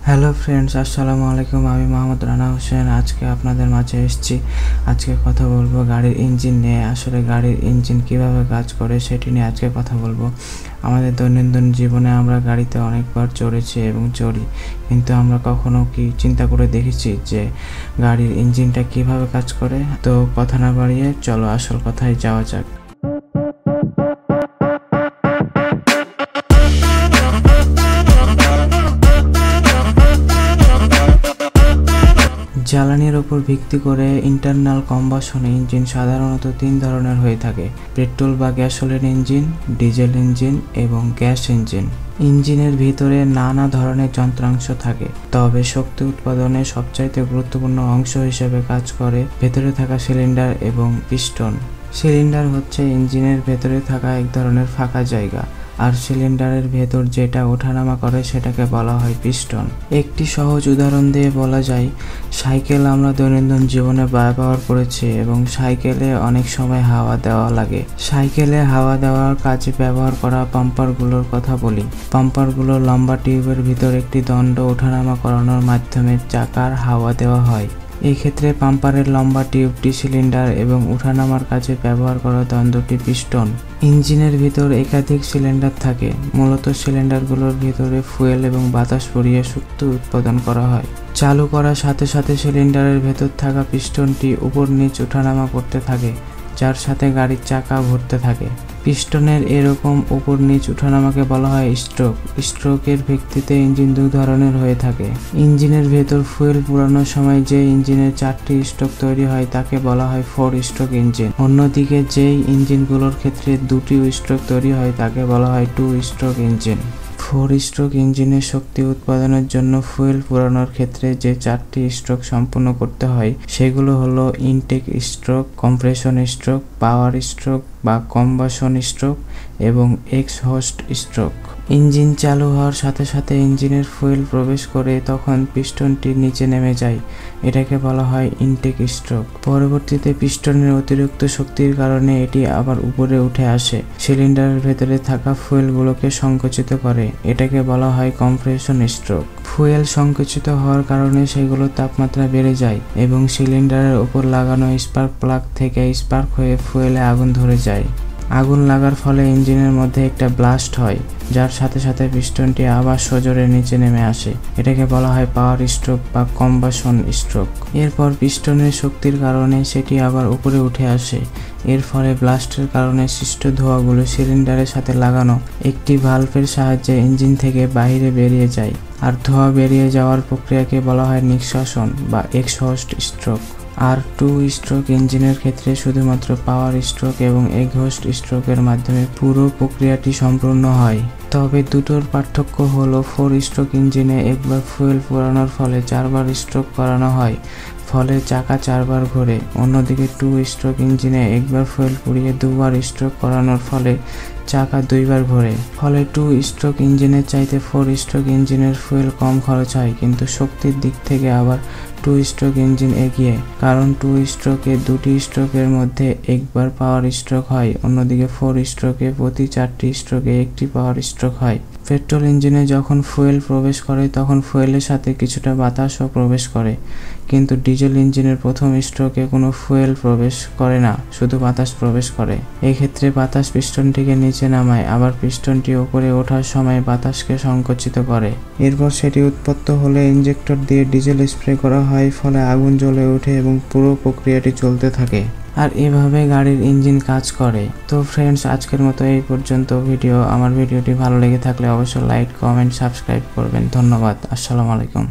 Hello friends, আসসালামু আলাইকুম। আমি মোহাম্মদ রানা হোসেন আজকে আপনাদের মাঝে এসেছি। আজকে কথা বলবো গাড়ির ইঞ্জিন নিয়ে। আসলে গাড়ির ইঞ্জিন কিভাবে কাজ করে সেটি নিয়ে আজকে কথা বলবো। আমাদের দৈনন্দিন জীবনে আমরা গাড়িতে অনেকবার চড়েছি এবং চড়ি, কিন্তু আমরা কখনো কি চিন্তা করে দেখেছি যে গাড়ির ইঞ্জিনটা কিভাবে কাজ করে? তো কথা না বাড়িয়ে চলো আসল কথায় যাওয়া যাক। জ্বালানির উপর ভিত্তি করে ইন্টারনাল কম্বাসন ইঞ্জিন সাধারণত তিন ধরনের হয়ে থাকে: পেট্রোল বা গ্যাসোলিন ইঞ্জিন, ডিজেল ইঞ্জিন এবং গ্যাস ইঞ্জিন। ইঞ্জিনের ভিতরে নানা ধরনের যন্ত্রাংশ থাকে, তবে শক্তি উৎপাদনে সবচাইতে গুরুত্বপূর্ণ অংশ হিসেবে কাজ করে ভেতরে থাকা সিলিন্ডার এবং পিস্টন। সিলিন্ডার হচ্ছে ইঞ্জিনের ভেতরে থাকা এক ধরনের ফাঁকা জায়গা, আর সিলিন্ডারের ভেতর যেটা ওঠানামা করে সেটাকে বলা হয় পিস্টন। একটি সহজ উদাহরণ দিয়ে বলা যায়, সাইকেল আমরা দৈনন্দিন জীবনে ব্যবহার করেছি এবং সাইকেলে অনেক সময় হাওয়া দেওয়া লাগে। সাইকেলে হাওয়া দেওয়ার কাজে ব্যবহার করা পাম্পারগুলোর কথা বলি। পাম্পারগুলো লম্বা টিউবের ভিতর একটি দণ্ড ওঠানামা করানোর মাধ্যমে চাকার হাওয়া দেওয়া হয়। এই ক্ষেত্রে পাম্পারের লম্বা টিউবটি সিলিন্ডার এবং উঠানামার কাজে ব্যবহার করা দণ্ডটি পিস্টন। ইঞ্জিনের ভিতর একাধিক সিলিন্ডার থাকে। মূলত সিলিন্ডারগুলোর ভিতরে ফুয়েল এবং বাতাস ভরিয়ে শক্তি উৎপাদন করা হয়। চালু করার সাথে সাথে সিলিন্ডারের ভেতর থাকা পিস্টনটি উপর নিচ ওঠানামা করতে থাকে, যার সাথে গাড়ির চাকা ঘুরতে থাকে। পিস্টনের এরকম উপর নিচ ওঠানামাকে বলা হয় স্ট্রোক। স্ট্রোকের ভিত্তিতে ইঞ্জিন দুই ধরনের হয়ে থাকে। ইঞ্জিনের ভেতর ফুয়েল পুরানোর সময় যে ইঞ্জিনের 4টি স্ট্রোক তৈরি হয় তাকে বলা হয় 4 স্ট্রোক ইঞ্জিন। অন্যদিকে যেই ইঞ্জিনগুলোর ক্ষেত্রে 2টি স্ট্রোক তৈরি হয় তাকে বলা হয় 2 স্ট্রোক ইঞ্জিন। 4 স্ট্রোক ইঞ্জিনের শক্তি উৎপাদনের জন্য ফুয়েল পুরানোর ক্ষেত্রে যে 4টি স্ট্রোক সম্পূর্ণ করতে হয় সেগুলো হলো intake stroke, compression stroke, power stroke বা কম্বাসন স্ট্রোক এবং এক্সহস্ট স্ট্রোক। ইঞ্জিন চালু হওয়ার সাথে সাথে ইঞ্জিনের ফুয়েল প্রবেশ করে তখন পিস্টনটি নিচে নেমে যায়, এটাকে বলা হয় ইনটেক স্ট্রোক। পরবর্তীতে পিস্টনের অতিরিক্ত শক্তির কারণে এটি আবার উপরে উঠে আসে, সিলিন্ডারের ভেতরে থাকা ফুয়েলগুলোকে সংকুচিত করে, এটাকে বলা হয় কম্প্রেশন স্ট্রোক। ফুয়েল সংকুচিত হওয়ার কারণে সেগুলোর তাপমাত্রা বেড়ে যায় এবং সিলিন্ডারের উপর লাগানো স্পার্ক প্লাগ থেকে স্পার্ক হয়ে ফুয়েলে আগুন ধরে যায়। আগুন লাগার ফলে ইঞ্জিনের মধ্যে একটা ব্লাস্ট হয়, যার সাথে সাথে পিস্টনটি আবার সজোরে নিচে নেমে আসে, এটাকে বলা হয় পাওয়ার স্ট্রোক বা কম্বাসন স্ট্রোক। এরপর পিস্টনের শক্তির কারণে সেটি আবার উপরে উঠে আসে। এর ফলে ব্লাস্টের কারণে সৃষ্ট ধোঁয়াগুলো সিলিন্ডারের সাথে লাগানো একটি ভালভের সাহায্যে ইঞ্জিন থেকে বাইরে বেরিয়ে যায়, আর ধোঁয়া বেরিয়ে যাওয়ার প্রক্রিয়াকে বলা হয় নিঃশ্বাসন বা এক্সহস্ট স্ট্রোক। আর 2 স্ট্রোক ইঞ্জিনের ক্ষেত্রে শুধুমাত্র পাওয়ার স্ট্রোক এবং এক্সহস্ট স্ট্রোকের মাধ্যমে পুরো প্রক্রিয়াটি সম্পূর্ণ হয়। তবে দুটোর পার্থক্য হলো 4 স্ট্রোক ইঞ্জিনে একবার ফুয়েল পোড়ানোর ফলে 4বার স্ট্রোক করানো হয়, ফলে চাকা 4বার ঘোরে। অন্যদিকে 2 স্ট্রোক ইঞ্জিনে একবার ফুয়েল পুড়িয়ে 2বার স্ট্রোক করানোর ফলে চাকা 2বার ঘোরে। ফলে 2 স্ট্রোক ইঞ্জিনের চাইতে 4 স্ট্রোক ইঞ্জিনের ফুয়েল কম খরচ হয়, কিন্তু শক্তির দিক থেকে আবার 2 স্ট্রোক ইঞ্জিন এগিয়ে, কারণ 2 স্ট্রোকে 2টি স্ট্রোকের মধ্যে একবার পাওয়ার স্ট্রোক হয়, অন্যদিকে 4 স্ট্রোকে প্রতি 4টি স্ট্রোকে একটি পাওয়ার স্ট্রোক হয়। পেট্রোল ইঞ্জিনে যখন ফুয়েল প্রবেশ করে তখন ফুয়েলের সাথে কিছুটা বাতাসও প্রবেশ করে, কিন্তু ডিজেল ইঞ্জিনের প্রথম স্ট্রোকে কোনো ফুয়েল প্রবেশ করে না, শুধু বাতাস প্রবেশ করে। এই ক্ষেত্রে বাতাস পিস্টনটিকে নিচে নামায়, আবার পিস্টনটি উপরে ওঠার সময় বাতাসকে সংকুচিত করে। এরপর সেটি উৎপন্ন হলে ইঞ্জেক্টর দিয়ে ডিজেল স্প্রে করা হয়, ফলে আগুন জ্বলে ওঠে এবং পুরো প্রক্রিয়াটি চলতে থাকে। আর এভাবে গাড়ির ইঞ্জিন কাজ করে। তো ফ্রেন্ডস, আজকের মতো এই পর্যন্ত ভিডিও। আমার ভিডিওটি ভালো লেগে থাকলে অবশ্যই লাইক, কমেন্ট, সাবস্ক্রাইব করবেন। ধন্যবাদ। আসসালামু আলাইকুম।